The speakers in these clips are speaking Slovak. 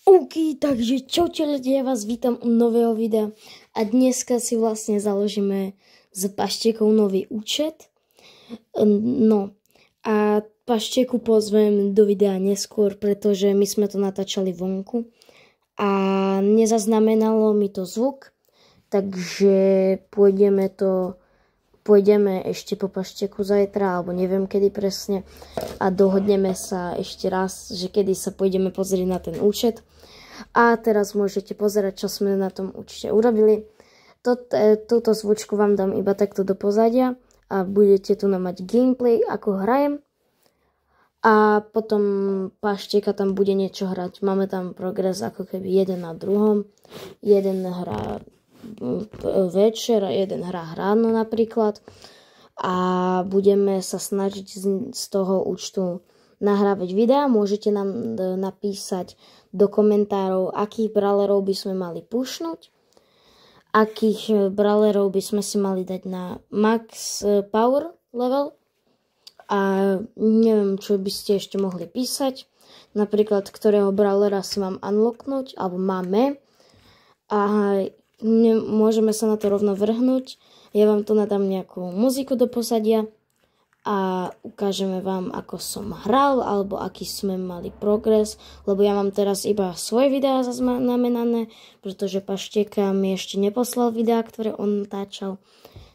OK, takže čaute ľudia, ja vás vítam u nového videa a dneska si vlastne založíme s Paštekou nový účet. No a Pašteku pozvem do videa neskôr, pretože my sme to natáčali vonku a nezaznamenalo mi to zvuk, takže pôjdeme ešte po Pašteku zajtra, alebo neviem kedy presne, a dohodneme sa ešte raz, že kedy sa pôjdeme pozrieť na ten účet. A teraz môžete pozerať, čo sme na tom účte urobili. Túto zvučku vám dám iba takto do pozadia a budete tu mať gameplay, ako hrajem. A potom Pašteka tam bude niečo hrať. Máme tam progres ako keby jeden na druhom. Jeden hrá večer a jeden hrá ráno napríklad. A budeme sa snažiť z toho účtu nahrávať videa. Môžete nám napísať do komentárov, akých brawlerov by sme mali pušnúť, akých brawlerov by sme si mali dať na max power level a neviem, čo by ste ešte mohli písať, napríklad ktorého brawlera si mám unlocknúť alebo máme, a môžeme sa na to rovno vrhnúť. Ja vám tu nadám nejakú muziku do posadia a ukážeme vám, ako som hral, alebo aký sme mali progres, lebo ja mám teraz iba svoje videá zaznamenané, pretože Pašteka mi ešte neposlal videá, ktoré on natáčal.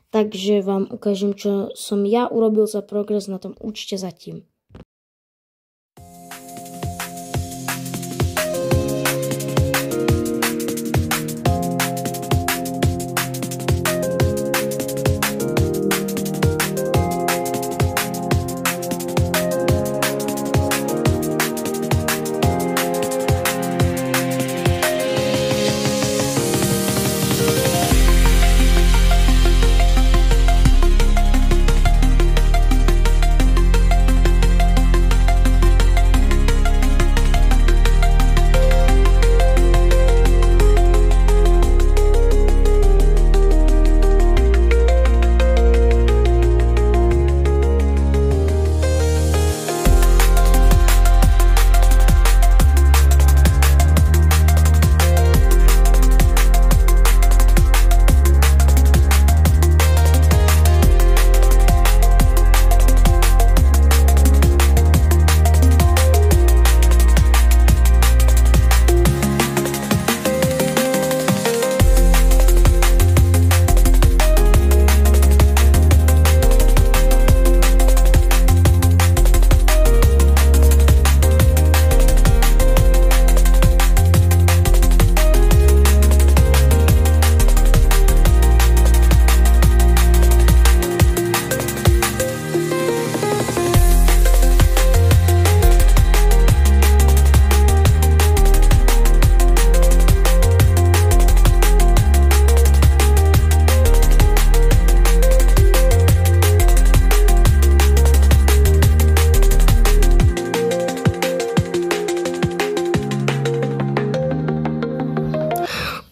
Takže vám ukážem, čo som ja urobil za progres na tom účte zatím.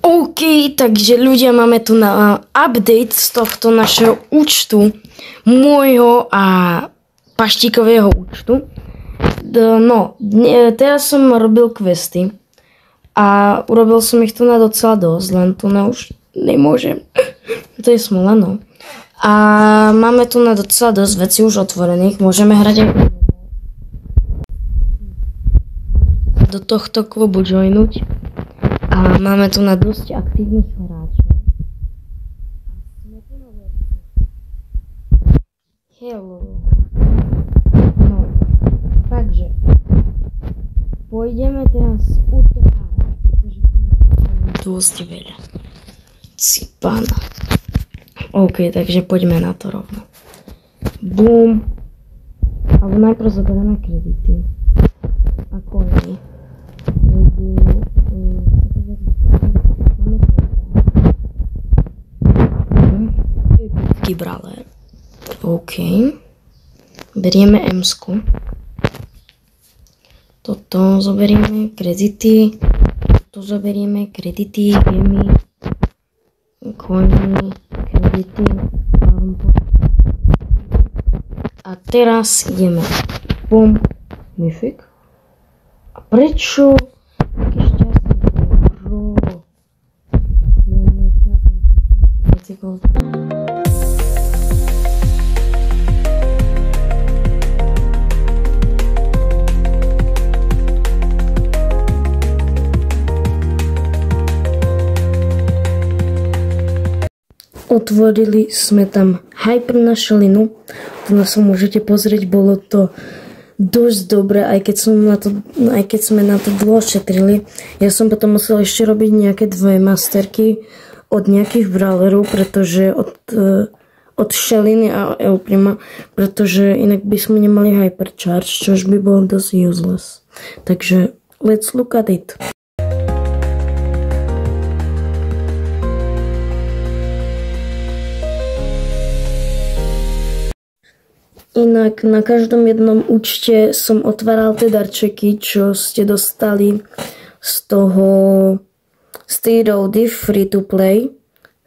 OK, takže ľudia, máme tu na update z tohto našeho účtu, môjho a Paštikového účtu. No, teraz som robil questy a urobil som ich tu na docela dosť, len tu na už nemôžem. To je smola, no. A máme tu na docela dosť vecí už otvorených, môžeme hrať aj do tohto klubu joinuť. A máme tu na dosť aktívnych hráčov. Hello. No, takže pôjdeme teraz utrhávať, pretože tu máme dosť veľa cipána. OK, takže poďme na to rovno. Boom. Alebo najprv zoberieme kredity. A koiny. Brawler. OK. Berieme M-sku. Toto zoberieme, kredity. Toto zoberieme, kredity, gemy, coiny, kredity. A teraz ideme. Bum. Myfik. A prečo? Taký šťastný. Otvorili sme tam Hyper na šelinu. To nás môžete pozrieť, bolo to dosť dobre, aj keď sme na to dlho šetrili. Ja som potom musel ešte robiť nejaké 2 masterky od nejakých brawlerov, pretože od šeliny a Euprima, pretože inak by sme nemali Hypercharge, čož by bolo dosť useless. Takže let's look at it. Inak na každom jednom účte som otváral tie darčeky, čo ste dostali z tej roady free to play,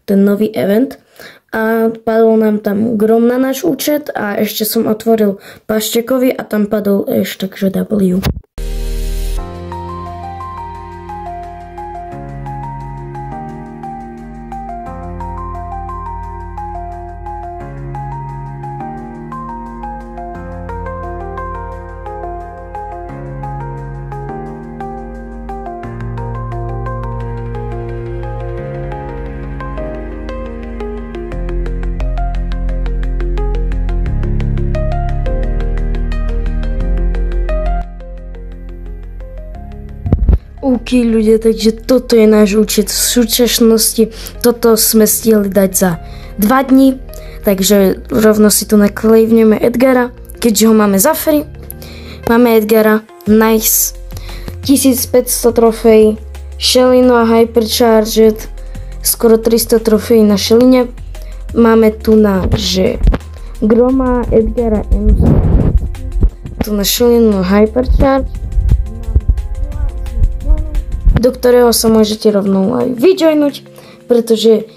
ten nový event. A padol nám tam Grom na náš účet a ešte som otvoril Paštekovi a tam padol Ash, takže W. OK ľudia, takže toto je náš účet v súčasnosti. Toto sme stihli dať za 2 dní, takže rovno si tu naklejvneme Edgara, keďže ho máme za free. Máme Edgara, nice, 1500 trofej, Shelinu a Hypercharged, skoro 300 trofej na Sheline. Máme tu že Groma, Edgara, Emzu, tu na Shelinu Hypercharged, do ktorého sa môžete rovnou aj vyjoinúť, pretože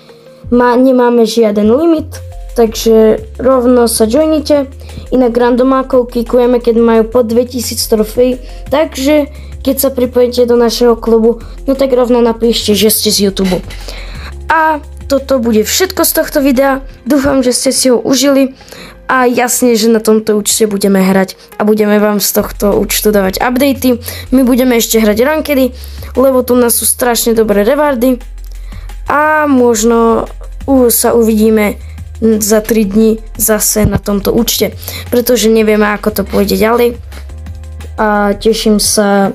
nemáme žiaden limit, takže rovno sa joinite. Inak randomákov klikujeme, keď majú po 2000 trofej, takže keď sa pripojíte do našeho klubu, no tak rovno napíšte, že ste z YouTube. A toto bude všetko z tohto videa, dúfam, že ste si ho užili. A jasne, že na tomto účte budeme hrať a budeme vám z tohto účtu dávať updaty. My budeme ešte hrať rankedy, lebo tu nás sú strašne dobré rewardy. A možno sa uvidíme za 3 dní zase na tomto účte, pretože nevieme, ako to pôjde ďalej. A teším sa,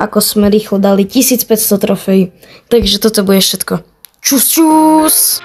ako sme rýchlo dali 1500 trofejí. Takže toto bude všetko. Čus, čus!